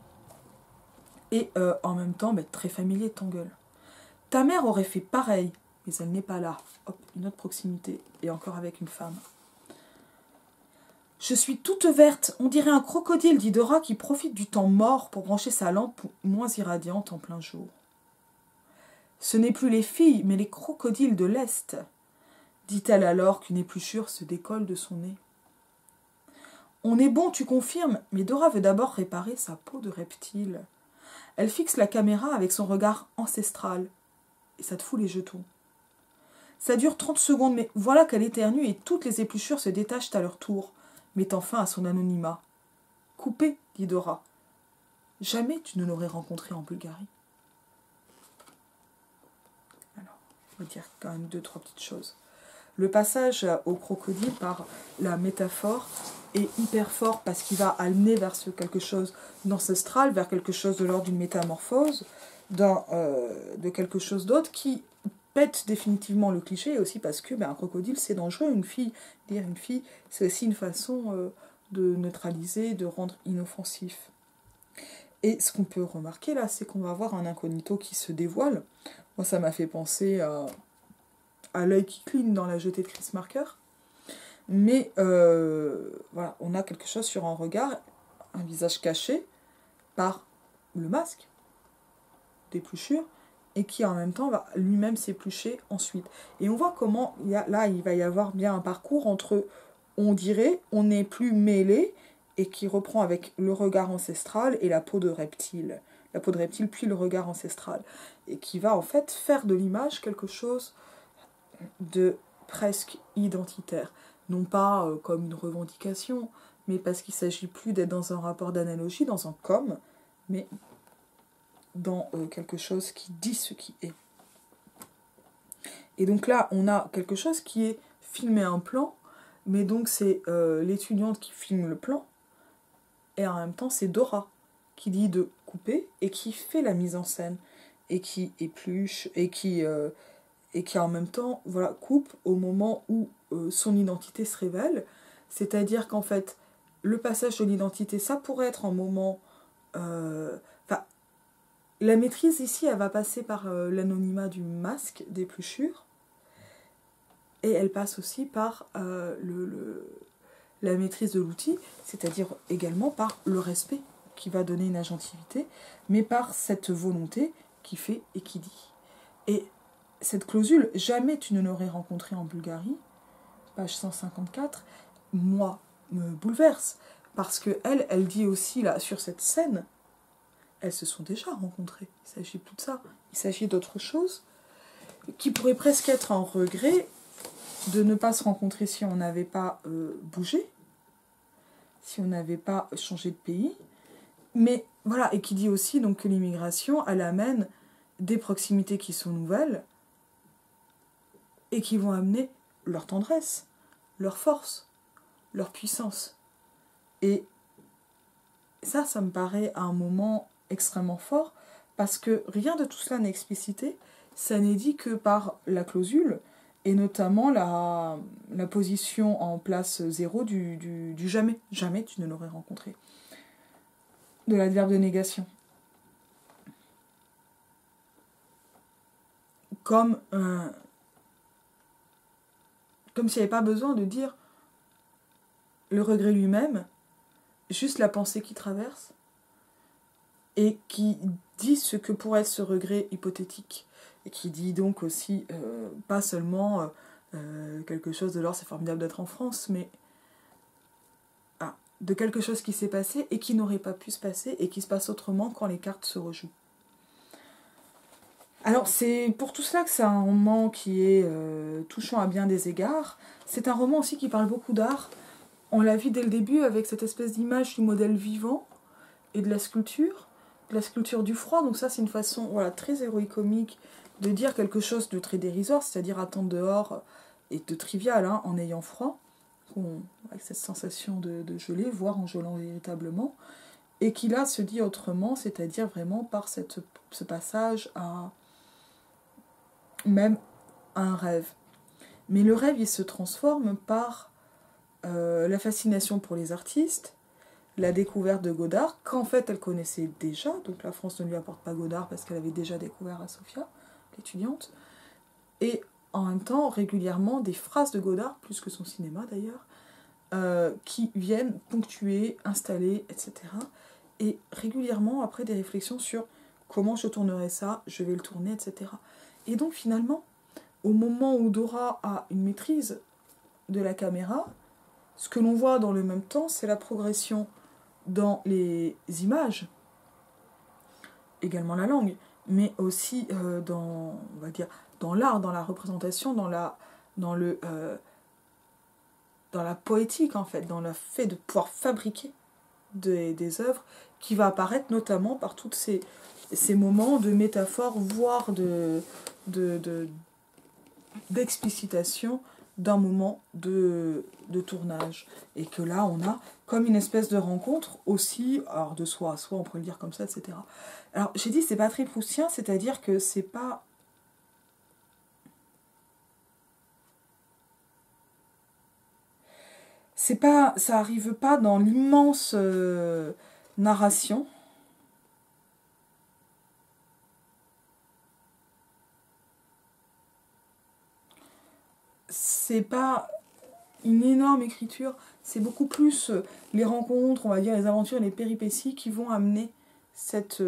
Et en même temps, très familier, t'engueule. Ta mère aurait fait pareil, mais elle n'est pas là. Hop, une autre proximité, et encore avec une femme. Je suis toute verte, on dirait un crocodile, dit Dora, qui profite du temps mort pour brancher sa lampe moins irradiante en plein jour. Ce n'est plus les filles, mais les crocodiles de l'Est, dit-elle alors qu'une épluchure se décolle de son nez. On est bon, tu confirmes, mais Dora veut d'abord réparer sa peau de reptile. Elle fixe la caméra avec son regard ancestral. Et ça te fout les jetons. Ça dure 30 secondes, mais voilà qu'elle éternue et toutes les épluchures se détachent à leur tour, mettant fin à son anonymat. Coupé, dit Dora. Jamais tu ne l'aurais rencontré en Bulgarie. Alors, on va dire quand même 2-3 petites choses. Le passage au crocodile par la métaphore est hyper fort parce qu'il va amener vers quelque chose d'ancestral, vers quelque chose de l'ordre d'une métamorphose, de quelque chose d'autre qui pète définitivement le cliché, et aussi parce que un crocodile c'est dangereux, dire une fille c'est aussi une façon de neutraliser, de rendre inoffensif. Et ce qu'on peut remarquer là, c'est qu'on va avoir un incognito qui se dévoile. Moi ça m'a fait penser à l'œil qui cligne dans la jetée de Chris Marker. Mais voilà, on a quelque chose sur un regard, un visage caché par le masque d'épluchure, et qui en même temps va lui-même s'éplucher ensuite. Et on voit comment là il va y avoir bien un parcours entre, on dirait, on n'est plus mêlé, et qui reprend avec le regard ancestral et la peau de reptile. La peau de reptile puis le regard ancestral. Et qui va en fait faire de l'image quelque chose de presque identitaire. Non pas comme une revendication, mais parce qu'il ne s'agit plus d'être dans un rapport d'analogie, dans un comme, mais dans quelque chose qui dit ce qui est. Et donc là, on a quelque chose qui est filmé un plan, mais donc c'est l'étudiante qui filme le plan, et en même temps c'est Dora qui dit de couper, et qui fait la mise en scène, et qui épluche, et qui en même temps coupe au moment où son identité se révèle. C'est-à-dire qu'en fait, le passage de l'identité, ça pourrait être un moment... la maîtrise ici, elle va passer par l'anonymat du masque d'épluchure, et elle passe aussi par la maîtrise de l'outil, c'est-à-dire également par le respect qui va donner une agentivité, mais par cette volonté qui fait et qui dit. Et cette clausule, jamais tu ne l'aurais rencontrée en Bulgarie, page 154, moi, me bouleverse. Parce que elle dit aussi, là, sur cette scène, elles se sont déjà rencontrées. Il s'agit plus de ça. Il s'agit d'autre chose qui pourrait presque être un regret de ne pas se rencontrer si on n'avait pas bougé, si on n'avait pas changé de pays. Mais voilà, et qui dit aussi donc, que l'immigration, elle amène des proximités qui sont nouvelles, et qui vont amener leur tendresse, leur force, leur puissance. Et ça me paraît un moment extrêmement fort, parce que rien de tout cela n'est explicité, ça n'est dit que par la clausule, et notamment la position en place 0 du jamais. Jamais tu ne l'aurais rencontré. De l'adverbe de négation. Comme s'il n'y avait pas besoin de dire le regret lui-même, juste la pensée qui traverse, et qui dit ce que pourrait être ce regret hypothétique, et qui dit donc aussi, pas seulement quelque chose de l'ordre, c'est formidable d'être en France, mais de quelque chose qui s'est passé et qui n'aurait pas pu se passer, et qui se passe autrement quand les cartes se rejouent. Alors c'est pour tout cela que c'est un roman qui est touchant à bien des égards. C'est un roman aussi qui parle beaucoup d'art. On l'a vu dès le début avec cette espèce d'image du modèle vivant et de la sculpture du froid. Donc ça c'est une façon très héroïque-comique de dire quelque chose de très dérisoire, c'est-à-dire attendre dehors et de trivial en ayant froid, avec cette sensation de geler, voire en gelant véritablement, et qui là se dit autrement, c'est-à-dire vraiment par ce passage à même un rêve. Mais le rêve, il se transforme par la fascination pour les artistes, la découverte de Godard, qu'en fait elle connaissait déjà, donc la France ne lui apporte pas Godard parce qu'elle avait déjà découvert à Sofia, l'étudiante, et en même temps régulièrement des phrases de Godard, plus que son cinéma d'ailleurs, qui viennent ponctuer, installer, etc. Et régulièrement après des réflexions sur comment je tournerai ça, je vais le tourner, etc. Et donc finalement, au moment où Dora a une maîtrise de la caméra, ce que l'on voit dans le même temps, c'est la progression dans les images, également la langue, mais aussi dans, on va dire, dans l'art, dans la représentation, dans la poétique en fait, dans le fait de pouvoir fabriquer des œuvres qui va apparaître notamment par tous ces moments de métaphore, voire d'explicitation d'un moment de tournage. Et que là, on a comme une espèce de rencontre aussi, alors de soi à soi, on pourrait le dire comme ça, etc. Alors, j'ai dit, c'est pas très proustien, c'est-à-dire que c'est pas... ça arrive pas dans l'immense narration. C'est pas une énorme écriture, c'est beaucoup plus les rencontres, on va dire les aventures, les péripéties qui vont amener cette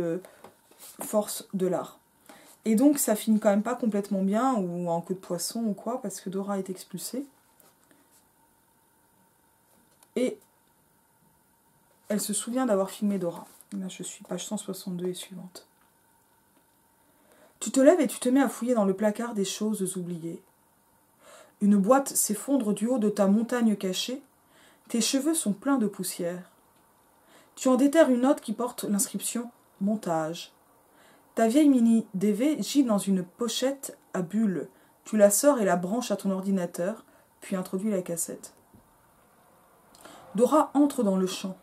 force de l'art. Et donc ça finit quand même pas complètement bien, ou en queue de poisson ou quoi, parce que Dora est expulsée. Et elle se souvient d'avoir filmé Dora. Là je suis page 162 et suivante. Tu te lèves et tu te mets à fouiller dans le placard des choses oubliées. Une boîte s'effondre du haut de ta montagne cachée. Tes cheveux sont pleins de poussière. Tu en déterres une note qui porte l'inscription « Montage ». Ta vieille mini DV gît dans une pochette à bulles. Tu la sors et la branches à ton ordinateur, puis introduis la cassette. Dora entre dans le champ,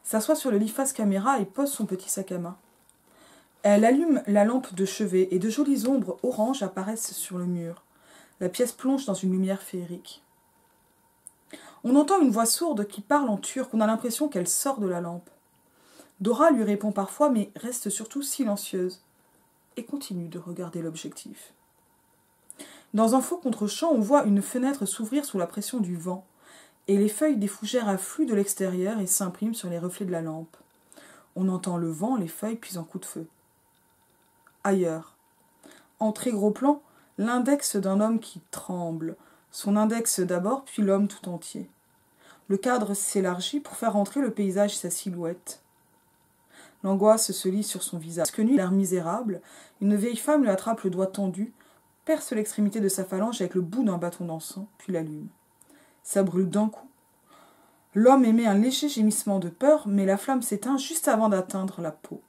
s'assoit sur le lit face caméra et pose son petit sac à main. Elle allume la lampe de chevet et de jolies ombres oranges apparaissent sur le mur. La pièce plonge dans une lumière féerique. On entend une voix sourde qui parle en turc, on a l'impression qu'elle sort de la lampe. Dora lui répond parfois, mais reste surtout silencieuse et continue de regarder l'objectif. Dans un faux contre-champ, on voit une fenêtre s'ouvrir sous la pression du vent, et les feuilles des fougères affluent de l'extérieur et s'impriment sur les reflets de la lampe. On entend le vent, les feuilles, puis un coup de feu. Ailleurs, en très gros plan, l'index d'un homme qui tremble, son index d'abord, puis l'homme tout entier. Le cadre s'élargit pour faire entrer le paysage et sa silhouette. L'angoisse se lit sur son visage. Que nuit, l'air misérable, une vieille femme lui attrape le doigt tendu, perce l'extrémité de sa phalange avec le bout d'un bâton d'encens, puis l'allume. Ça brûle d'un coup. L'homme émet un léger gémissement de peur, mais la flamme s'éteint juste avant d'atteindre la peau.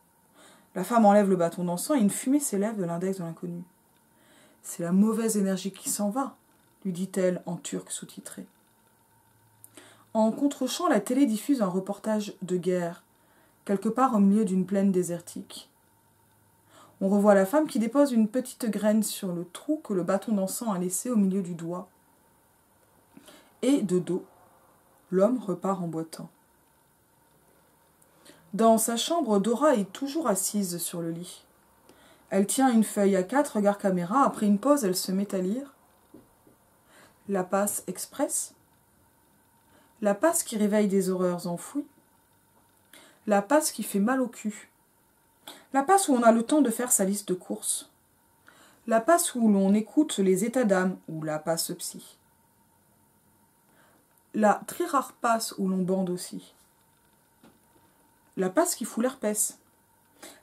La femme enlève le bâton d'encens et une fumée s'élève de l'index de l'inconnu. « C'est la mauvaise énergie qui s'en va », lui dit-elle en turc sous-titré. En contre-champ, la télé diffuse un reportage de guerre, quelque part au milieu d'une plaine désertique. On revoit la femme qui dépose une petite graine sur le trou que le bâton d'encens a laissé au milieu du doigt. Et de dos, l'homme repart en boitant. Dans sa chambre, Dora est toujours assise sur le lit. Elle tient une feuille A4, regarde caméra. Après une pause, elle se met à lire. La passe express. La passe qui réveille des horreurs enfouies. La passe qui fait mal au cul. La passe où on a le temps de faire sa liste de courses. La passe où l'on écoute les états d'âme, ou la passe psy. La très rare passe où l'on bande aussi. La passe qui fout l'herpès.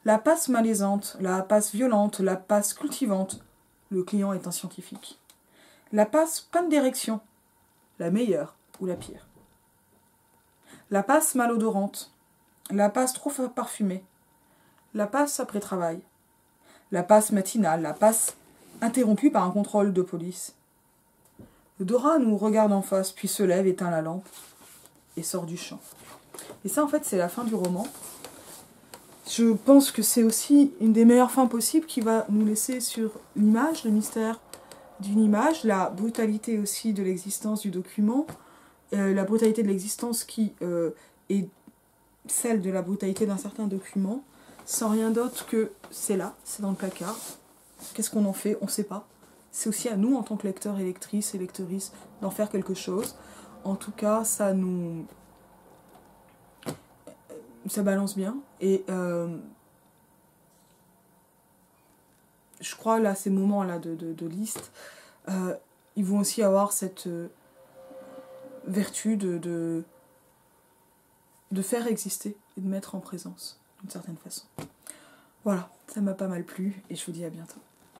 La passe malaisante, la passe violente, la passe cultivante. Le client est un scientifique. La passe panne d'érection. La meilleure ou la pire. La passe malodorante. La passe trop parfumée. La passe après travail. La passe matinale. La passe interrompue par un contrôle de police. Dora nous regarde en face, puis se lève, éteint la lampe et sort du champ. Et ça, en fait, c'est la fin du roman. Je pense que c'est aussi une des meilleures fins possibles qui va nous laisser sur l'image, le mystère d'une image, la brutalité aussi de l'existence du document, la brutalité de l'existence qui est celle de la brutalité d'un certain document, sans rien d'autre que c'est là, c'est dans le placard. Qu'est-ce qu'on en fait? On ne sait pas. C'est aussi à nous, en tant que lecteurs et lectrices et lectrices, d'en faire quelque chose. En tout cas, ça balance bien. Et je crois, là, ces moments-là de liste, ils vont aussi avoir cette vertu de faire exister et de mettre en présence, d'une certaine façon. Voilà, ça m'a pas mal plu et je vous dis à bientôt.